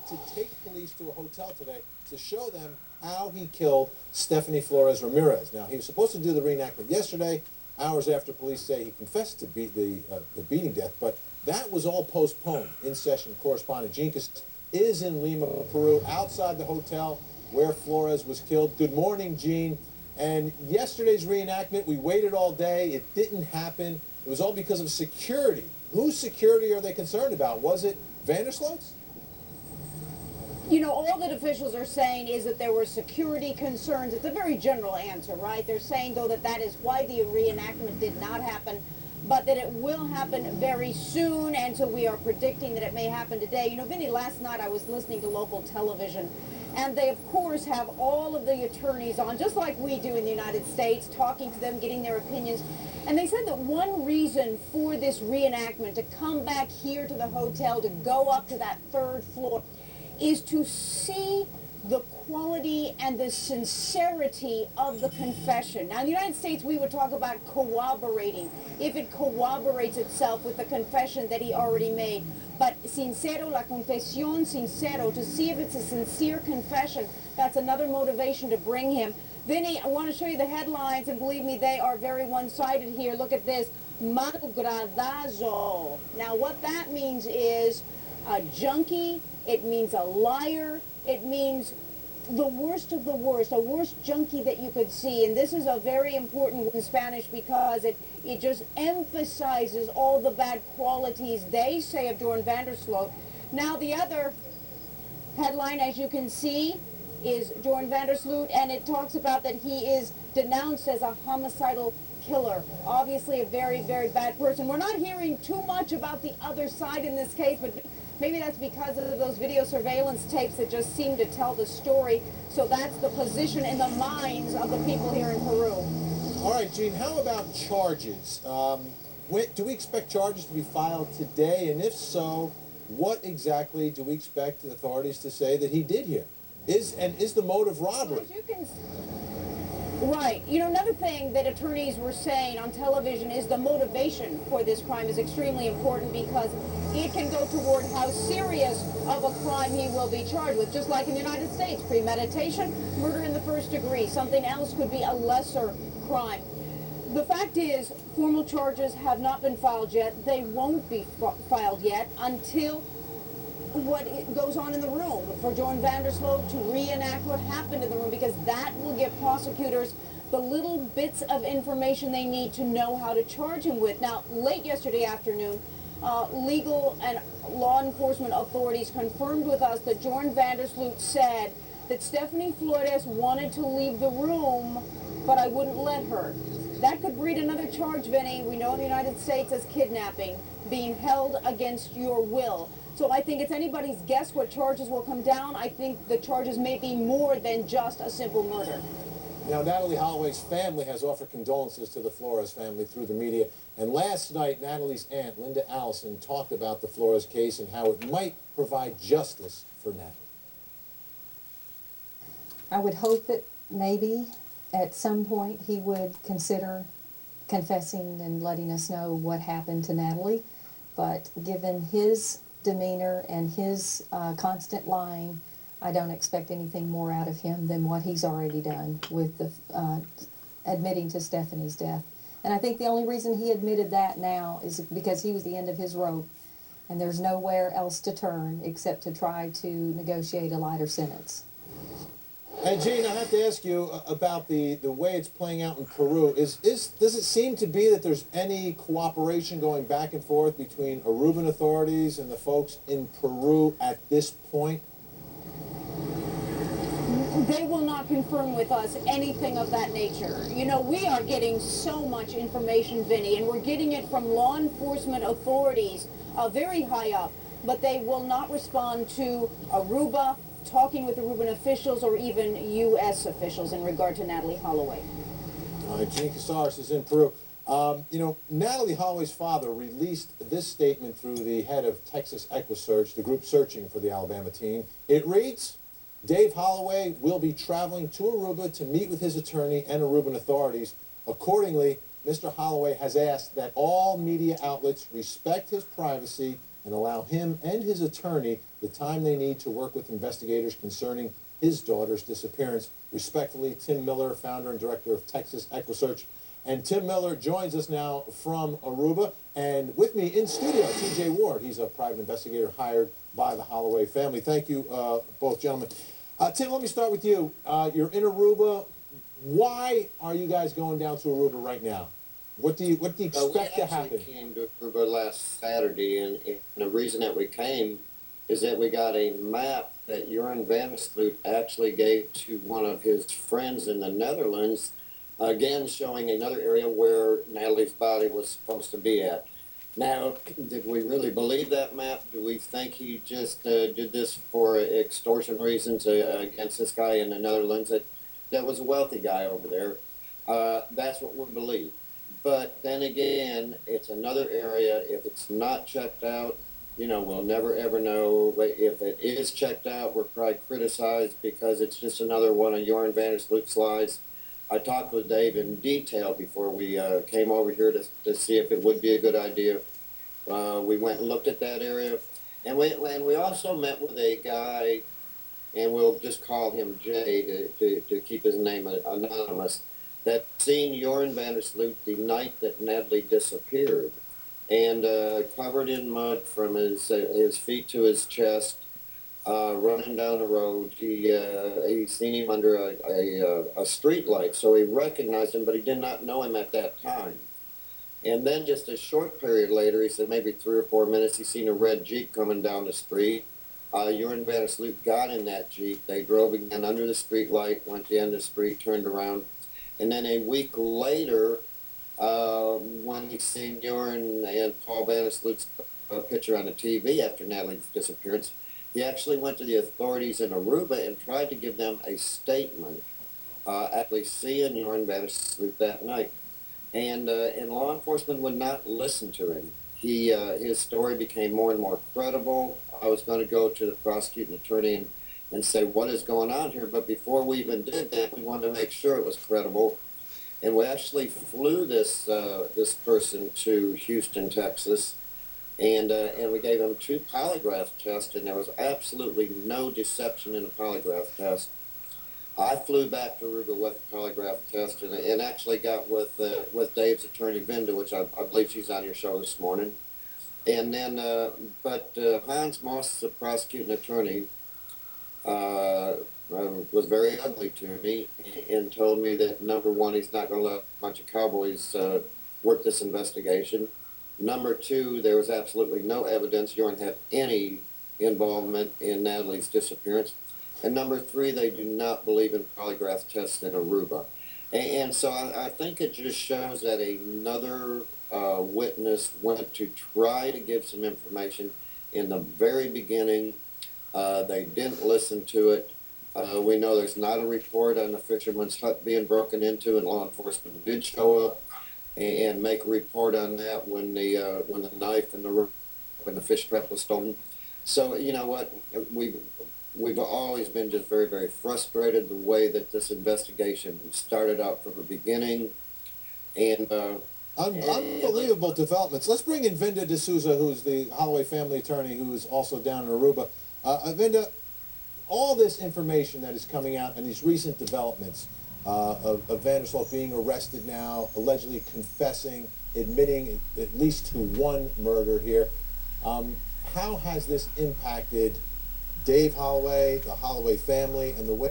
to take police to a hotel today to show them how he killed Stephanie Flores Ramirez. Now, he was supposed to do the reenactment yesterday, hours after police say he confessed to the beating death, but that was all postponed. In session correspondent Gene is in Lima, Peru, outside the hotel where Flores was killed. Good morning, Gene. And yesterday's reenactment, we waited all day. It didn't happen. It was all because of security. Whose security are they concerned about? Was it Vandersloot's? You know, all that officials are saying is that there were security concerns. It's a very general answer, right? They're saying, though, that that is why the reenactment did not happen, but that it will happen very soon, and so we are predicting that it may happen today. You know, Vinny, last night I was listening to local television, and they, of course, have all of the attorneys on, just like we do in the United States, talking to them, getting their opinions. And they said that one reason for this reenactment, to come back here to the hotel, to go up to that third floor, is to see the quality and the sincerity of the confession. Now, in the United States, we would talk about corroborating, if it corroborates itself with the confession that he already made. But sincero, la confesión sincero, to see if it's a sincere confession, that's another motivation to bring him. Vinny, I want to show you the headlines, and believe me, they are very one-sided here. Look at this, malgradazo. Now, what that means is a junkie, it means a liar, it means the worst of the worst, a worst junkie that you could see. And this is a very important word in Spanish because it just emphasizes all the bad qualities they say of Joran Vandersloot. Now, the other headline, as you can see, is Joran Vandersloot, and it talks about that he is denounced as a homicidal killer. Obviously a very, very bad person. We're not hearing too much about the other side in this case, but maybe that's because of those video surveillance tapes that just seem to tell the story. So that's the position in the minds of the people here in Peru. All right, Gene, how about charges? Do we expect charges to be filed today? And if so, what exactly do we expect the authorities to say that he did here? Is the motive robbery? As you can, right. You know, another thing that attorneys were saying on television is the motivation for this crime is extremely important because it can go toward how serious of a crime he will be charged with. Just like in the United States, premeditation, murder in the first degree. Something else could be a lesser crime. The fact is, formal charges have not been filed yet. They won't be filed yet until what goes on in the room, for Joran Vandersloot to reenact what happened in the room, because that will give prosecutors the little bits of information they need to know how to charge him with. Now, late yesterday afternoon, legal and law enforcement authorities confirmed with us that Joran Vandersloot said that Stephanie Flores wanted to leave the room, but I wouldn't let her. That could breed another charge, Vinny. We know in the United States as kidnapping, being held against your will. So I think it's anybody's guess what charges will come down. I think the charges may be more than just a simple murder. Now, Natalie Holloway's family has offered condolences to the Flores family through the media. And last night, Natalie's aunt, Linda Allison, talked about the Flores case and how it might provide justice for Natalie. I would hope that maybe at some point he would consider confessing and letting us know what happened to Natalie. But given his demeanor and his constant lying, I don't expect anything more out of him than what he's already done with the admitting to Stephanie's death. And I think the only reason he admitted that now is because he was the end of his rope and there's nowhere else to turn except to try to negotiate a lighter sentence. And Gene, I have to ask you about the way it's playing out in Peru. Does it seem to be that there's any cooperation going back and forth between Aruban authorities and the folks in Peru at this point? They will not confirm with us anything of that nature. You know, we are getting so much information, Vinny, and we're getting it from law enforcement authorities very high up, but they will not respond to Aruba, talking with Aruban officials, or even U.S. officials in regard to Natalie Holloway. All right, Gene Casares is in Peru. You know, Natalie Holloway's father released this statement through the head of Texas EquiSearch, the group searching for the Alabama teen. It reads, Dave Holloway will be traveling to Aruba to meet with his attorney and Aruban authorities. Accordingly, Mr. Holloway has asked that all media outlets respect his privacy and allow him and his attorney the time they need to work with investigators concerning his daughter's disappearance. Respectfully, Tim Miller, founder and director of Texas EquiSearch. And Tim Miller joins us now from Aruba. And with me in studio, TJ Ward. He's a private investigator hired by the Holloway family. Thank you, both gentlemen. Tim, let me start with you. You're in Aruba. Why are you guys going down to Aruba right now? What do you expect to happen? We came to Aruba last Saturday, and the reason that we came is that we got a map that Joran Sloot actually gave to one of his friends in the Netherlands, again showing another area where Natalie's body was supposed to be at. Now, did we really believe that map? Do we think he just did this for extortion reasons against this guy in the Netherlands that was a wealthy guy over there? That's what we believe. But then again, it's another area. If it's not checked out, we'll never ever know. If it is checked out, we're probably criticized because it's just another one of Joran Sloot's lies. I talked with Dave in detail before we came over here to see if it would be a good idea. We went and looked at that area, and we also met with a guy, and we'll just call him Jay to keep his name anonymous, that seen Joran Sloot the night that Natalie disappeared, and covered in mud from his feet to his chest, running down the road. He seen him under a street light, so he recognized him, but he did not know him at that time. And then just a short period later, he said maybe 3 or 4 minutes, he seen a red Jeep coming down the street. Joran Sloot got in that Jeep. They drove again under the street light, went to the end of the street, turned around. And then a week later, when he seen Joran and Paul Sloot's picture on the TV after Natalie's disappearance, he actually went to the authorities in Aruba and tried to give them a statement, actually seeing Joran Sloot that night. And law enforcement would not listen to him. His story became more and more credible. I was going to go to the prosecuting attorney and say, what is going on here? But before we even did that, we wanted to make sure it was credible. And we actually flew this person to Houston, Texas, and we gave him 2 polygraph tests, and there was absolutely no deception in the polygraph test. I flew back to Aruba with the polygraph test and actually got with Dave's attorney, Vinda, which I believe she's on your show this morning. And then, but Hans Moss, the prosecuting attorney, was very ugly to me and told me that, number one, he's not going to let a bunch of cowboys work this investigation. Number 2, there was absolutely no evidence Joran had any involvement in Natalie's disappearance. And number 3, they do not believe in polygraph tests in Aruba. And so I think it just shows that another witness went to try to give some information in the very beginning. They didn't listen to it. We know there's not a report on the fisherman's hut being broken into, and law enforcement did show up and make a report on that when the knife and the rope and the fish trap was stolen. So you know what, we've always been just very, very frustrated the way that this investigation started out from the beginning, and unbelievable developments. Let's bring in Vinda D'Souza, who's the Holloway family attorney, who is also down in Aruba. Vinda, all this information that is coming out and these recent developments of Vandersloot being arrested now, allegedly confessing, admitting at least to 1 murder here, how has this impacted Dave Holloway, the Holloway family, and the way